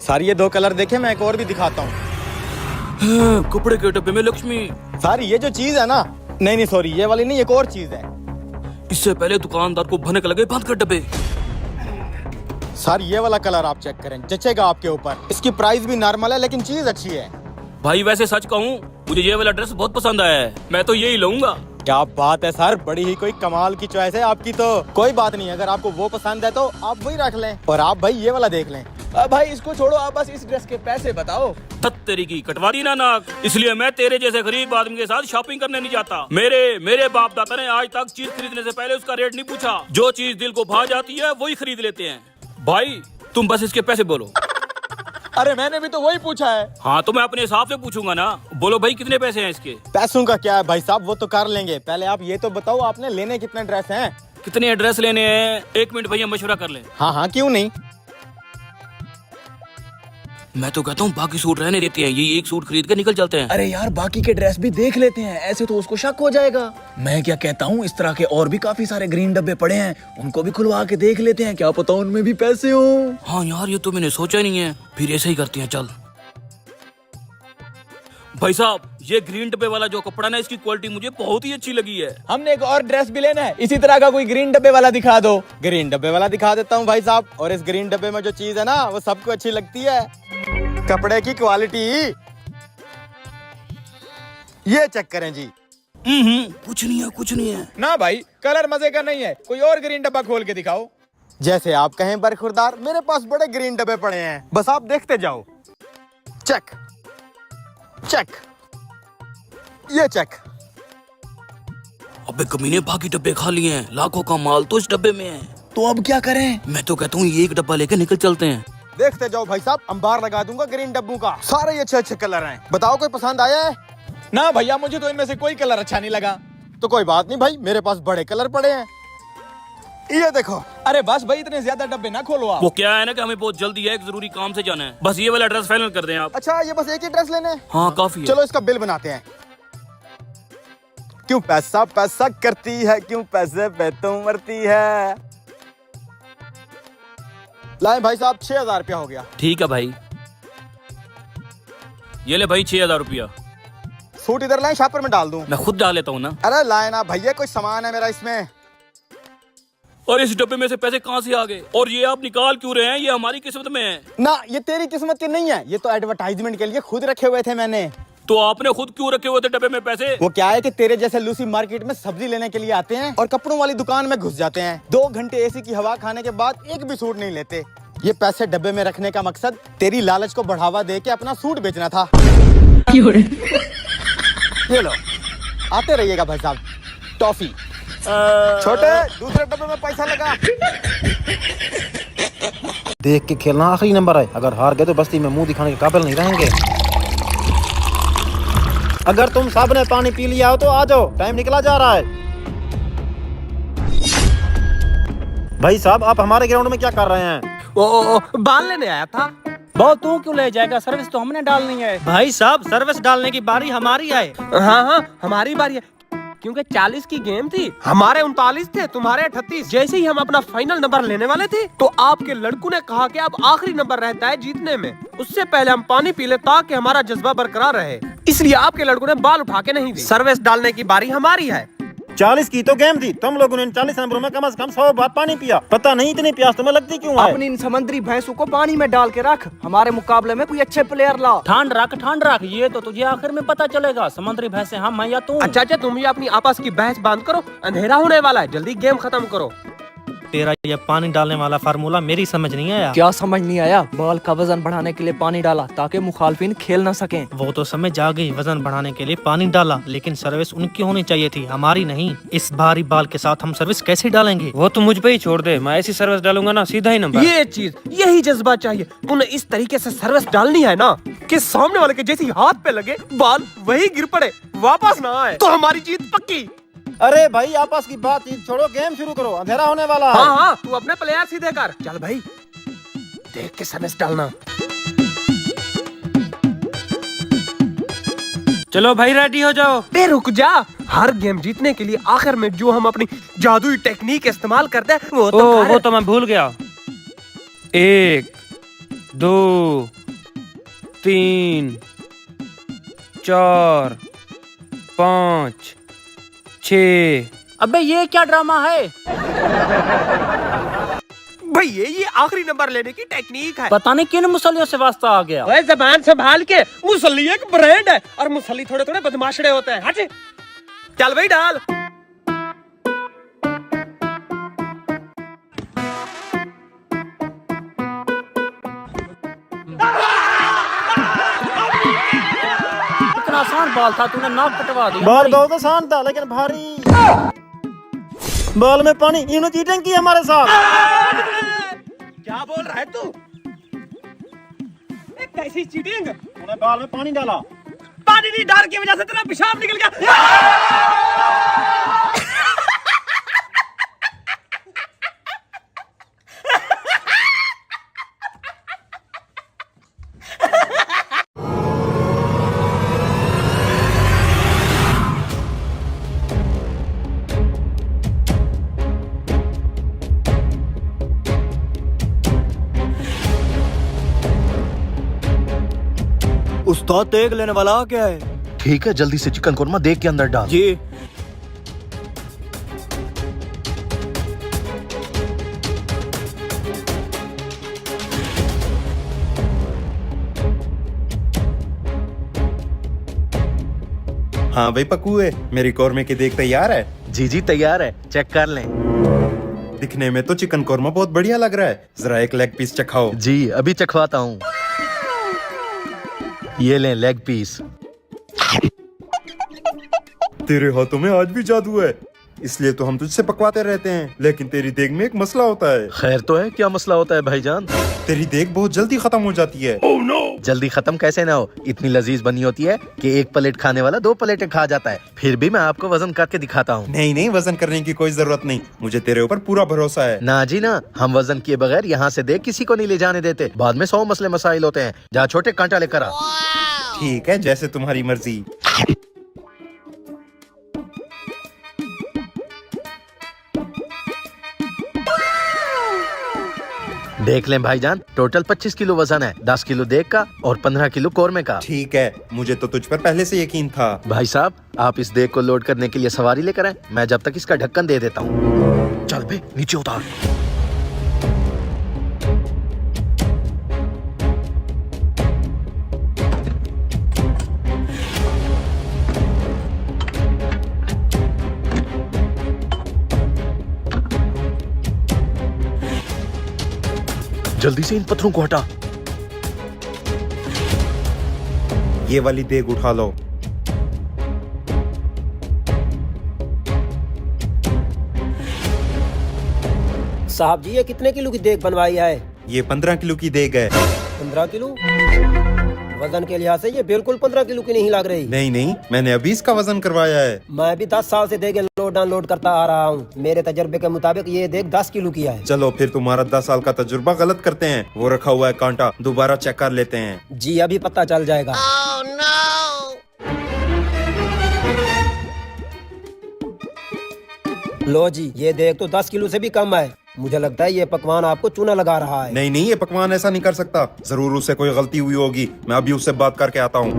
Sir ये 2 colour देखे, मैं एक और भी दिखाता हूँ। कपड़े के डब्बे में लक्ष्मी। सर ये जो चीज है ना, नहीं सॉरी, ये वाली नहीं, एक और चीज है। इससे पहले दुकानदार को भनक लगे, बंद कर डब्बे। सर ये वाला कलर आप चेक करें, जचेगा आपके ऊपर। इसकी प्राइस भी नॉर्मल है लेकिन चीज अच्छी है। भाई वैसे सच कहूँ, मुझे ये वाला ड्रेस बहुत पसंद आया है, मैं तो यही लूंगा। क्या बात है सर, बड़ी ही कोई कमाल की चॉइस है आपकी। तो कोई बात नहीं, अगर आपको वो पसंद है तो आप वही रख लें, और आप भाई ये वाला देख लें। भाई इसको छोड़ो, आप बस इस ड्रेस के पैसे बताओ। तेरी की कटवा दी ना नाक, इसलिए मैं तेरे जैसे गरीब आदमी के साथ शॉपिंग करने नहीं जाता। मेरे बाप दादा ने आज तक चीज खरीदने से पहले उसका रेट नहीं पूछा। जो चीज दिल को भा जाती है वही खरीद लेते हैं। भाई तुम बस इसके पैसे बोलो। अरे मैंने भी तो वही पूछा है। हाँ तो मैं अपने हिसाब से पूछूंगा ना। बोलो भाई कितने पैसे हैं इसके? पैसों का क्या है भाई साहब, वो तो कर लेंगे। पहले आप ये तो बताओ, आपने लेने कितने ड्रेस हैं? कितने ड्रेस लेने हैं? 1 मिनट भैया, मशवरा कर ले। हाँ क्यों नहीं। मैं तो कहता हूँ बाकी सूट रहने देते हैं, ये एक सूट खरीद के निकल चलते हैं। अरे यार बाकी के ड्रेस भी देख लेते हैं, ऐसे तो उसको शक हो जाएगा। मैं क्या कहता हूँ, इस तरह के और भी काफी सारे ग्रीन डब्बे पड़े हैं, उनको भी खुलवा के देख लेते हैं, क्या पता उनमें भी पैसे हो। हाँ यार ये तो मैंने सोचा नहीं है, फिर ऐसे ही करते हैं। चल भाई साहब, ये ग्रीन डब्बे वाला जो कपड़ा ना, इसकी क्वालिटी मुझे बहुत ही अच्छी लगी है। हमने एक और ड्रेस भी लेना है, इसी तरह का कोई ग्रीन डब्बे वाला दिखा दो। ग्रीन डब्बे वाला दिखा देता हूँ भाई साहब। और इस ग्रीन डब्बे में जो चीज है ना, वो सबको अच्छी लगती है, कपड़े की क्वालिटी। ये चेक करें जी। कुछ नहीं है। ना भाई कलर मजे का नहीं है, कोई और ग्रीन डब्बा खोल के दिखाओ। जैसे आप कहें बरखुरदार, मेरे पास बड़े ग्रीन डब्बे पड़े हैं, बस आप देखते जाओ। चेक चेक, ये चेक। अबे कमीने, बाकी डब्बे खाली हैं, लाखों का माल तो इस डब्बे में है। तो अब क्या करें? मैं तो कहता हूँ ये एक डब्बा लेके निकल चलते हैं। देखते जाओ भाई साहब, अंबार लगा दूंगा ग्रीन डब्बों का। सारे ही अच्छे कलर हैं, बताओ कोई पसंद आया है? ना भैया, मुझे तो इनमें से कोई कलर अच्छा नहीं लगा। तो कोई बात नहीं भाई, मेरे पास बड़े कलर पड़े हैं, ये देखो। अरे बस भाई, इतने ज्यादा डब्बे ना खोलो आप। वो क्या है ना कि हमें बहुत जल्दी है, एक जरूरी काम से जाना है। बस ये वाला ड्रेस फाइनल कर दें आप। अच्छा, ये बस एक ही ड्रेस लेने हैं? हाँ काफी है। चलो इसका बिल बनाते हैं। क्यों पैसा पैसा करती है, क्यों पैसे पे तुम मरती है। लाए भाई साहब, 6000 रुपया हो गया। ठीक है भाई, ये ले भाई 6000 रुपया। सूट इधर लाए, शापर में डाल दूं? मैं खुद डाल लेता हूँ ना। अरे लाए ना भैया, कोई सामान है मेरा इसमें। और इस डब्बे में से पैसे कहाँ से आ गए? और ये आप निकाल क्यों रहे हैं? ये हमारी किस्मत में है ना। ये तेरी किस्मत के नहीं है, ये तो एडवर्टाइजमेंट के लिए खुद रखे हुए थे मैंने। तो आपने खुद क्यों रखे हुए थे डब्बे में पैसे? वो क्या है कि तेरे जैसे लूसी मार्केट में सब्जी लेने के लिए आते हैं और कपड़ों वाली दुकान में घुस जाते हैं। 2 घंटे एसी की हवा खाने के बाद एक भी सूट नहीं लेते। ये पैसे डब्बे में रखने का मकसद तेरी लालच को बढ़ावा दे के अपना सूट बेचना था। ये लो, आते रहिएगा भाई साहब। टॉफी छोटे, दूसरे डब्बे में पैसा लगा। देख के खेलना आखिरी नंबर है, अगर हार गए तो बस्ती में मुंह दिखाने के काबिल नहीं रहेंगे। अगर तुम सब ने पानी पी लिया हो तो आ जाओ, टाइम निकला जा रहा है। भाई साहब, आप हमारे ग्राउंड में क्या कर रहे हैं? बाल लेने आया था। बहुत तू क्यों ले जाएगा, सर्विस तो हमने डालनी है। भाई साहब, सर्विस डालने की बारी हमारी है। हाँ हमारी बारी है, क्योंकि 40 की गेम थी, हमारे 39 थे, तुम्हारे 38। जैसे ही हम अपना फाइनल नंबर लेने वाले थे तो आपके लड़कों ने कहा कि अब आखिरी नंबर रहता है जीतने में, उससे पहले हम पानी पी ले ताकि हमारा जज्बा बरकरार रहे। इसलिए आपके लड़कों ने बाल उठा के नहीं दी। सर्विस डालने की बारी हमारी है। 40 की तो गेम थी, तुम लोगों ने 40 नंबरों में कम से कम 100 बार पानी पिया। पता नहीं इतनी प्यास तुम्हें लगती क्यों है? अपनी इन समुद्री भैंसों को पानी में डाल के रख, हमारे मुकाबले में कोई अच्छे प्लेयर ला। ठान रख, ये तो तुझे आखिर में पता चलेगा, समुद्री भैंसे हम हैं या तू। अच्छा, तुम ही अपनी आपस की बहस बंद करो, अंधेरा होने वाला है, जल्दी गेम खत्म करो। तेरा ये पानी डालने वाला फार्मूला मेरी समझ नहीं आया। क्या समझ नहीं आया? बॉल का वजन बढ़ाने के लिए पानी डाला ताकि मुखालफिन खेल न सकें। वो तो समझ आ गई, वजन बढ़ाने के लिए पानी डाला, लेकिन सर्विस उनकी होनी चाहिए थी, हमारी नहीं। इस भारी बाल के साथ हम सर्विस कैसे डालेंगे? वो तो मुझ पे ही छोड़ दे, मैं ऐसी सर्विस डालूंगा ना, सीधा ही नंबर। ये चीज, यही जज्बा चाहिए। तूने इस तरीके से सर्विस डालनी है ना कि सामने वाले के जैसी हाथ पे लगे बाल वही गिर पड़े, वापस ना आए, तो हमारी जीत पक्की। अरे भाई, आपस की बात छोड़ो, गेम शुरू करो, अंधेरा होने वाला है। हाँ, तू अपने प्लेयर सीधे कर। चल भाई, देख के सर्विस डालना। चलो भाई, रेडी हो जाओ। बे रुक जा, हर गेम जीतने के लिए आखिर में जो हम अपनी जादुई टेक्निक इस्तेमाल करते हैं वो तो मैं भूल गया। 1 2 3 4 5 6। अबे ये क्या ड्रामा है? भैया ये आखिरी नंबर लेने की टेक्निक है। पता नहीं किन मुसलियों से वास्ता आ गया। ओए ज़बान संभाल के, मुसल्ली एक ब्रांड है और मुसल्ली थोड़े थोड़े बदमाशड़े होते हैं। हट चल भाई डाल। इतना आसान बाल था, तूने नाक कटवा दिया। बाल बहुत आसान था लेकिन भारी। बाल में पानी, इन्होंने चीटिंग की हमारे साथ। क्या बोल रहा है तू? कैसी चीटिंग? उन्होंने बाल में पानी डाला। पानी नहीं डाल की वजह से तेरा पेशाब निकल गया। उस्ताद देख लेने वाला क्या है? ठीक है, जल्दी से चिकन कोरमा देख के अंदर डाल। जी। हाँ भाई पक्कू है, मेरी कौरमे की देख तैयार है। जी जी तैयार है, चेक कर लें। दिखने में तो चिकन कोरमा बहुत बढ़िया लग रहा है, जरा एक लेग पीस चखाओ। जी अभी चखवाता हूँ। ये लें लेग पीस। तेरे हाथों में आज भी जादू है, इसलिए तो हम तुझसे पकवाते रहते हैं। लेकिन तेरी देग में एक मसला होता है। खैर तो है, क्या मसला होता है भाईजान? तेरी देग बहुत जल्दी खत्म हो जाती है। oh, no! जल्दी खत्म कैसे ना हो, इतनी लजीज बनी होती है कि एक प्लेट खाने वाला 2 प्लेटें खा जाता है। फिर भी मैं आपको वजन करके दिखाता हूँ। नहीं नहीं, वजन करने की कोई जरूरत नहीं, मुझे तेरे ऊपर पूरा भरोसा है। ना जी ना, हम वजन किए बगैर यहाँ से देख किसी को नहीं ले जाने देते। बाद में 100 मसले मसाइल होते हैं। जहाँ छोटे कांटा लेकर आ। ठीक है, जैसे तुम्हारी मर्जी। देख लें भाईजान, टोटल 25 किलो वजन है। 10 किलो देग का और 15 किलो कोरमे का। ठीक है, मुझे तो तुझ पर पहले से यकीन था। भाई साहब, आप इस देग को लोड करने के लिए सवारी लेकर आए, मैं जब तक इसका ढक्कन दे देता हूँ। चल बे, नीचे उतार। जल्दी से इन पत्थरों को हटा। ये वाली देग उठा लो। साहब जी ये कितने किलो की देग बनवाई है? ये 15 किलो की देग है। 15 किलो? वजन के लिहाज से ये बिल्कुल 15 किलो की नहीं लग रही। नहीं नहीं, मैंने अभी इसका वजन करवाया है। मैं भी 10 साल से देगे लोड अनलोड करता आ रहा हूँ। मेरे तजर्बे के मुताबिक ये देग 10 किलो की है। चलो फिर तुम्हारा 10 साल का तजुर्बा गलत करते हैं। वो रखा हुआ है कांटा, दोबारा चेक कर लेते हैं। जी अभी पता चल जाएगा। लो जी, ये देग तो 10 किलो से भी कम है। मुझे लगता है ये पकवान आपको चूना लगा रहा है। नहीं नहीं, ये पकवान ऐसा नहीं कर सकता। जरूर उसे कोई गलती हुई होगी, मैं अभी उससे बात करके आता हूँ।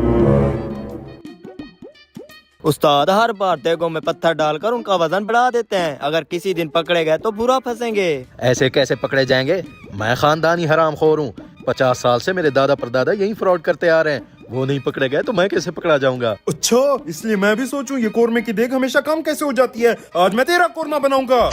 उस्ताद हर बार देगों में पत्थर डालकर उनका वजन बढ़ा देते हैं। अगर किसी दिन पकड़े गए तो बुरा फंसेंगे। ऐसे कैसे पकड़े जाएंगे? मैं खानदानी हरामखोर हूँ। 50 साल से मेरे दादा परदादा यही फ्रॉड करते आ रहे हैं। वो नहीं पकड़े गए तो मैं कैसे पकड़ा जाऊंगा? अच्छा, इसलिए मैं भी सोचूं ये कोरमे की देग हमेशा कम कैसे हो जाती है। आज मैं तेरा कोरमा बनाऊंगा।